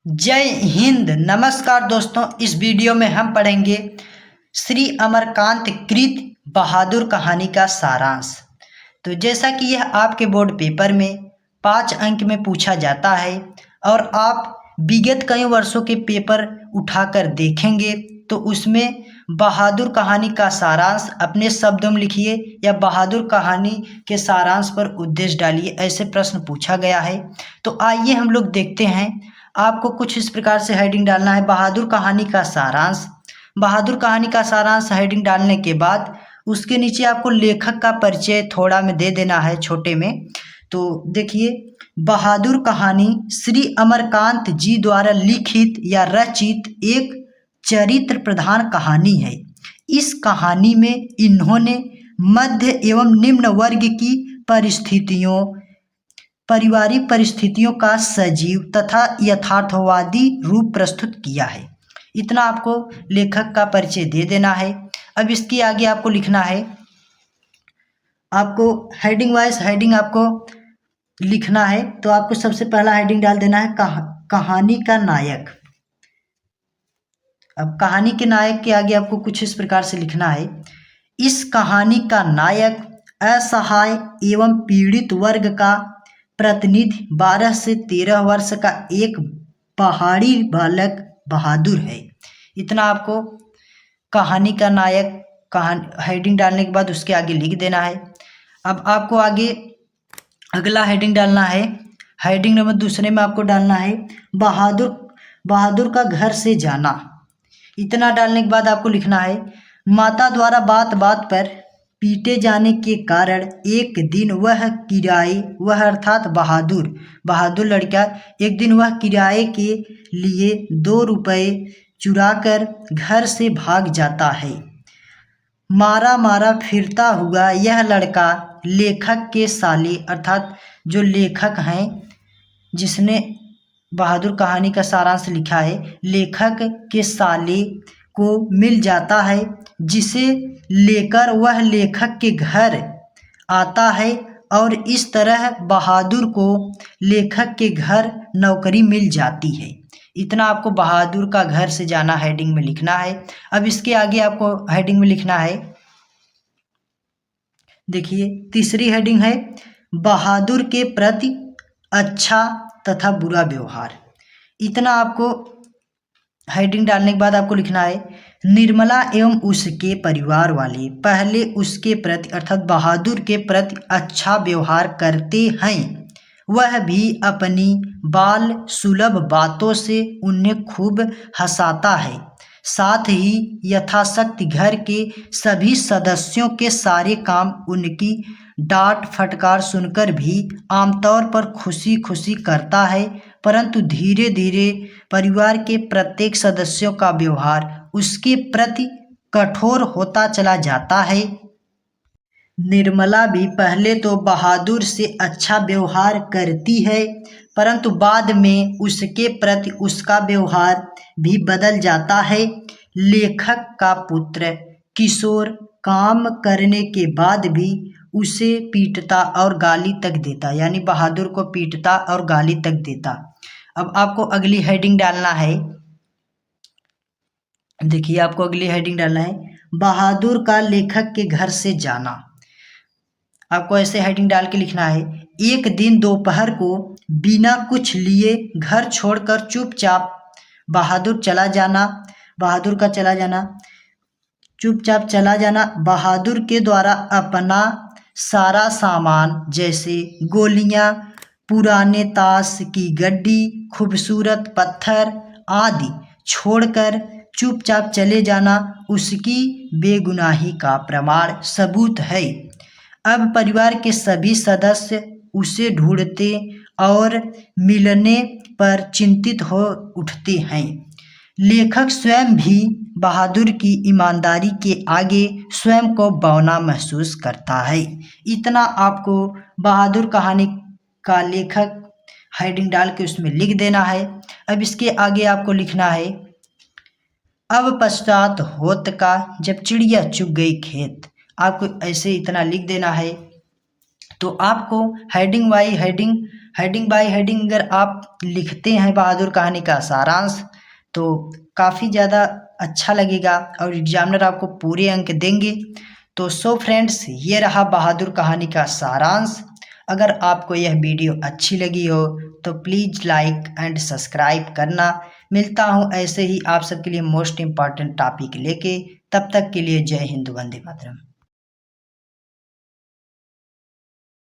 जय हिंद। नमस्कार दोस्तों, इस वीडियो में हम पढ़ेंगे श्री अमरकांत कृत बहादुर कहानी का सारांश। तो जैसा कि यह आपके बोर्ड पेपर में 5 अंक में पूछा जाता है और आप विगत कई वर्षों के पेपर उठाकर देखेंगे तो उसमें बहादुर कहानी का सारांश अपने शब्दों में लिखिए या बहादुर कहानी के सारांश पर उद्देश्य डालिए, ऐसे प्रश्न पूछा गया है। तो आइए हम लोग देखते हैं। आपको कुछ इस प्रकार से हेडिंग डालना है, बहादुर कहानी का सारांश। बहादुर कहानी का सारांश हेडिंग डालने के बाद उसके नीचे आपको लेखक का परिचय थोड़ा में दे देना है, छोटे में। तो देखिए, बहादुर कहानी श्री अमरकांत जी द्वारा लिखित या रचित एक चरित्र प्रधान कहानी है। इस कहानी में इन्होंने मध्य एवं निम्न वर्ग की पारिवारिक परिस्थितियों का सजीव तथा यथार्थवादी रूप प्रस्तुत किया है। इतना आपको लेखक का परिचय दे देना है। अब इसके आगे आपको लिखना है, आपको हेडिंग वाइज हेडिंग आपको लिखना है। तो आपको सबसे पहला हेडिंग डाल देना है कहानी का नायक। अब कहानी के नायक के आगे आपको कुछ इस प्रकार से लिखना है, इस कहानी का नायक असहाय एवं पीड़ित वर्ग का प्रतिनिधि 12 से 13 वर्ष का एक पहाड़ी बालक बहादुर है। इतना आपको कहानी का नायक हेडिंग डालने के बाद उसके आगे लिख देना है। अब आपको आगे अगला हेडिंग डालना है। हेडिंग नंबर दूसरे में आपको डालना है बहादुर का घर से जाना। इतना डालने के बाद आपको लिखना है, माता द्वारा बात बात पर पीटे जाने के कारण एक दिन वह अर्थात बहादुर लड़का एक दिन वह किराए के लिए 2 रुपये चुराकर घर से भाग जाता है। मारा मारा फिरता हुआ यह लड़का लेखक के साले अर्थात जो लेखक हैं जिसने बहादुर कहानी का सारांश लिखा है, लेखक के साले को मिल जाता है, जिसे लेकर वह लेखक के घर आता है और इस तरह बहादुर को लेखक के घर नौकरी मिल जाती है। इतना आपको बहादुर का घर से जाना हेडिंग में लिखना है। अब इसके आगे आपको हेडिंग में लिखना है, देखिए तीसरी हेडिंग है, बहादुर के प्रति अच्छा तथा बुरा व्यवहार। इतना आपको हेडिंग डालने के बाद आपको लिखना है, निर्मला एवं उसके परिवार वाले पहले उसके प्रति अर्थात बहादुर के प्रति अच्छा व्यवहार करते हैं। वह भी अपनी बाल सुलभ बातों से उन्हें खूब हंसाता है। साथ ही यथाशक्ति घर के सभी सदस्यों के सारे काम उनकी डांट फटकार सुनकर भी आमतौर पर खुशी खुशी करता है, परंतु धीरे धीरे परिवार के प्रत्येक सदस्यों का व्यवहार उसके प्रति कठोर होता चला जाता है। निर्मला भी पहले तो बहादुर से अच्छा व्यवहार करती है, परंतु बाद में उसके प्रति उसका व्यवहार भी बदल जाता है। लेखक का पुत्र किशोर काम करने के बाद भी उसे पीटता और गाली तक देता, यानी बहादुर को पीटता और गाली तक देता। अब आपको अगली हेडिंग डालना है, देखिए आपको अगली हेडिंग डालना है, बहादुर का लेखक के घर से जाना। आपको ऐसे हेडिंग डाल के लिखना है, एक दिन दोपहर को बिना कुछ लिए घर छोड़कर चुपचाप बहादुर का चला जाना। बहादुर के द्वारा अपना सारा सामान जैसे गोलियां, पुराने ताश की गड्डी, खूबसूरत पत्थर आदि छोड़कर चुपचाप चले जाना उसकी बेगुनाही का प्रमाण सबूत है। अब परिवार के सभी सदस्य उसे ढूंढते और मिलने पर चिंतित हो उठते हैं। लेखक स्वयं भी बहादुर की ईमानदारी के आगे स्वयं को बौना महसूस करता है। इतना आपको बहादुर कहानी का लेखक हेडिंग डाल के उसमें लिख देना है। अब इसके आगे आपको लिखना है, अब पश्चात होत का जब चिड़िया चुग गई खेत। आपको ऐसे इतना लिख देना है। तो आपको heading by heading heading by heading अगर आप लिखते हैं बहादुर कहानी का सारांश तो काफ़ी ज़्यादा अच्छा लगेगा और एग्जामिनर आपको पूरे अंक देंगे। तो सो फ्रेंड्स, ये रहा बहादुर कहानी का सारांश। अगर आपको यह वीडियो अच्छी लगी हो तो प्लीज़ लाइक एंड सब्सक्राइब करना। मिलता हूँ ऐसे ही आप सबके लिए मोस्ट इम्पॉर्टेंट टॉपिक लेके। तब तक के लिए जय हिंद, वंदे मातरम।